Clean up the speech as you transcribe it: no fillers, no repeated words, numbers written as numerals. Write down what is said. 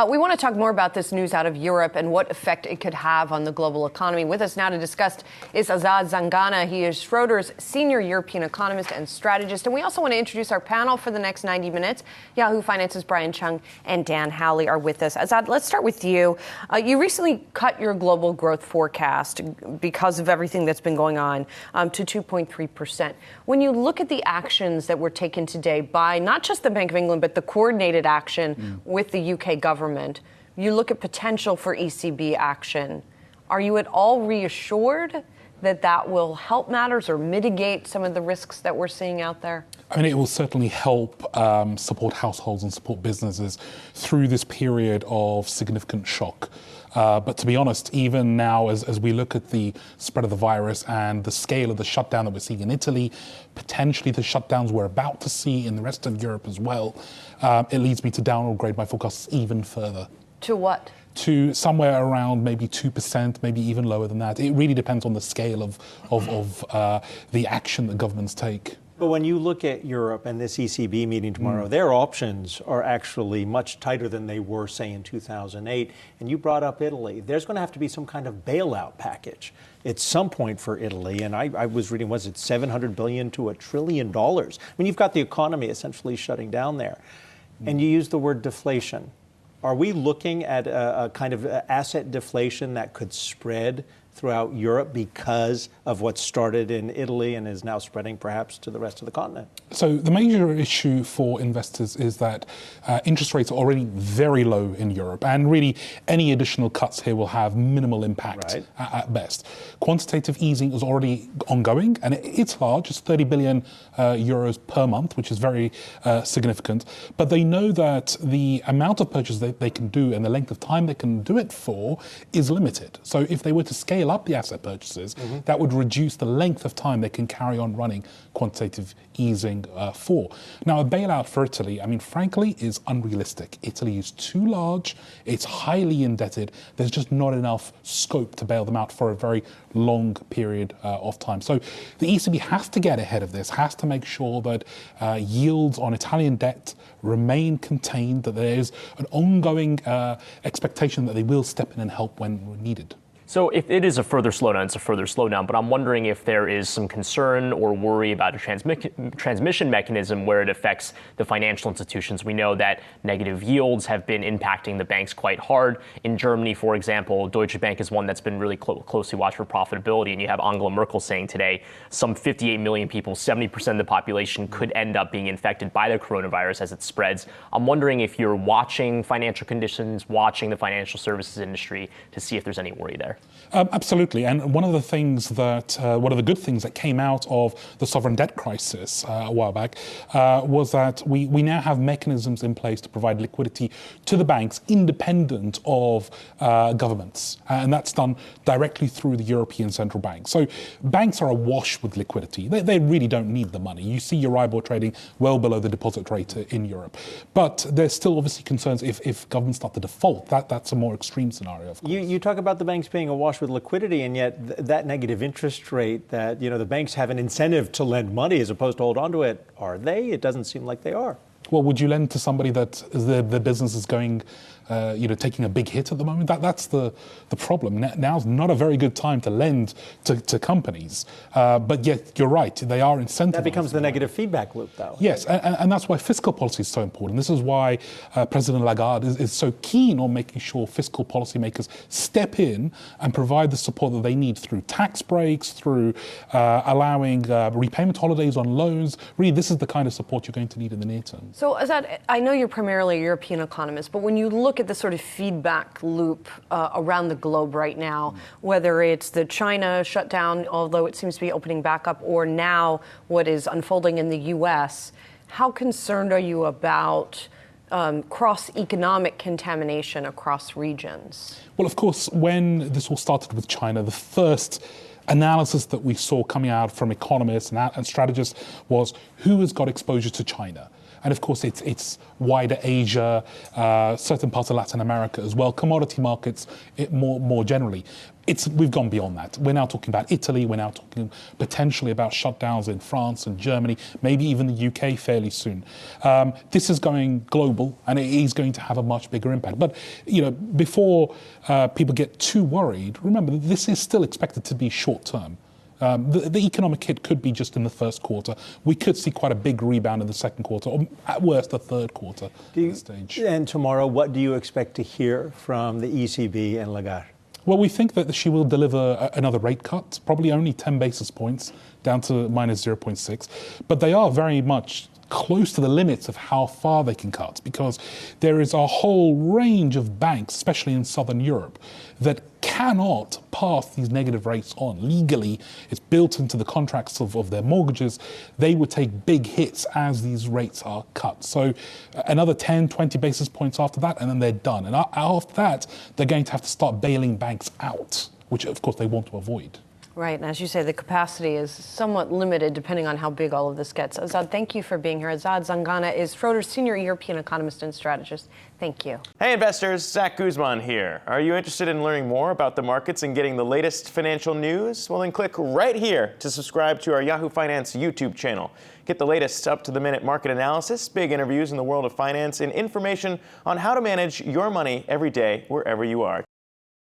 We want to talk more about this news out of Europe and what effect it could have on the global economy. With us now to discuss is Azad Zangana. He is Schroders' senior European economist and strategist. And we also want to introduce our panel for the next 90 minutes. Yahoo Finance's Brian Chung and Dan Howley are with us. Azad, let's start with you. You recently cut your global growth forecast because of everything that's been going on to 2.3%. When you look at the actions that were taken today by not just the Bank of England, but the coordinated action with the UK government, you look at potential for ECB action. Are you at all reassured that that will help matters or mitigate some of the risks that we're seeing out there? I mean, it will certainly help support households and support businesses through this period of significant shock. But to be honest, even now, as we look at the spread of the virus and the scale of the shutdown that we're seeing in Italy, potentially the shutdowns we're about to see in the rest of Europe as well, it leads me to downgrade my forecasts even further. To what? To somewhere around maybe 2%, maybe even lower than that. It really depends on the scale of the action that governments take. But when you look at Europe and this ECB meeting tomorrow, their options are actually much tighter than they were, say, in 2008. And you brought up Italy. There's going to have to be some kind of bailout package at some point for Italy. And I was reading, was it $700 billion to $1 trillion? I mean, you've got the economy essentially shutting down there. And you use the word deflation. Are we looking at a kind of asset deflation that could spread throughout Europe because of what started in Italy and is now spreading perhaps to the rest of the continent? So the major issue for investors is that interest rates are already very low in Europe, and really any additional cuts here will have minimal impact at best. Quantitative easing is already ongoing, and it's large. It's 30 billion euros per month, which is very significant. But they know that the amount of purchase they can do and the length of time they can do it for is limited. So if they were to scale up the asset purchases, that would reduce the length of time they can carry on running quantitative easing for. Now, a bailout for Italy, I mean, frankly, is unrealistic. Italy is too large. It's highly indebted. There's just not enough scope to bail them out for a very long period of time. So the ECB has to get ahead of this, has to make sure that yields on Italian debt remain contained, that there is an ongoing expectation that they will step in and help when needed. So if it is a further slowdown, it's a further slowdown. But I'm wondering if there is some concern or worry about a transmission mechanism where it affects the financial institutions. We know that negative yields have been impacting the banks quite hard. In Germany, for example, Deutsche Bank is one that's been really closely watched for profitability. And you have Angela Merkel saying today some 58 million people, 70% of the population, could end up being infected by the coronavirus as it spreads. I'm wondering if you're watching financial conditions, watching the financial services industry to see if there's any worry there. Absolutely. And one of the things that, one of the good things that came out of the sovereign debt crisis a while back was that we now have mechanisms in place to provide liquidity to the banks independent of governments. And that's done directly through the European Central Bank. So banks are awash with liquidity. They really don't need the money. You see Euribor trading well below the deposit rate in Europe. But there's still obviously concerns if governments start to default. That's a more extreme scenario, of course. You talk about the banks being awash with liquidity, and yet that negative interest rate that, the banks have an incentive to lend money as opposed to hold on to it. Are they? It doesn't seem like they are. Well, would you lend to somebody that the business is going, taking a big hit at the moment? That's the problem. Now's not a very good time to lend to companies. But yet, you're right, they are incentivized. That becomes the negative feedback loop, though. Yes, and that's why fiscal policy is so important. This is why President Lagarde is so keen on making sure fiscal policymakers step in and provide the support that they need through tax breaks, through allowing repayment holidays on loans. Really, this is the kind of support you're going to need in the near term. So, Azad, I know you're primarily a European economist, but when you look at the sort of feedback loop around the globe right now, whether it's the China shutdown, although it seems to be opening back up, or now what is unfolding in the U.S., how concerned are you about cross-economic contamination across regions? Well, of course, when this all started with China, the first analysis that we saw coming out from economists and strategists was who has got exposure to China. And of course, it's wider Asia, certain parts of Latin America as well, commodity markets more generally. we've gone beyond that. We're now talking about Italy. We're now talking potentially about shutdowns in France and Germany, maybe even the UK fairly soon. This is going global, and it is going to have a much bigger impact. But before people get too worried, remember this is still expected to be short term. The economic hit could be just in the first quarter. We could see quite a big rebound in the second quarter, or at worst, the third quarter at this stage. And tomorrow, what do you expect to hear from the ECB and Lagarde? Well, we think that she will deliver another rate cut, probably only 10 basis points, down to minus 0.6. But they are very much close to the limits of how far they can cut, because there is a whole range of banks, especially in Southern Europe, that cannot pass these negative rates on. Legally, it's built into the contracts of their mortgages. They would take big hits as these rates are cut. So another 10, 20 basis points after that, and then they're done. And after that, they're going to have to start bailing banks out, which, of course, they want to avoid. Right, and as you say, the capacity is somewhat limited depending on how big all of this gets. Azad, thank you for being here. Azad Zangana is Schroders' senior European economist and strategist. Thank you. Hey investors, Zach Guzman here. Are you interested in learning more about the markets and getting the latest financial news? Well, then click right here to subscribe to our Yahoo Finance YouTube channel. Get the latest up-to-the-minute market analysis, big interviews in the world of finance, and information on how to manage your money every day wherever you are.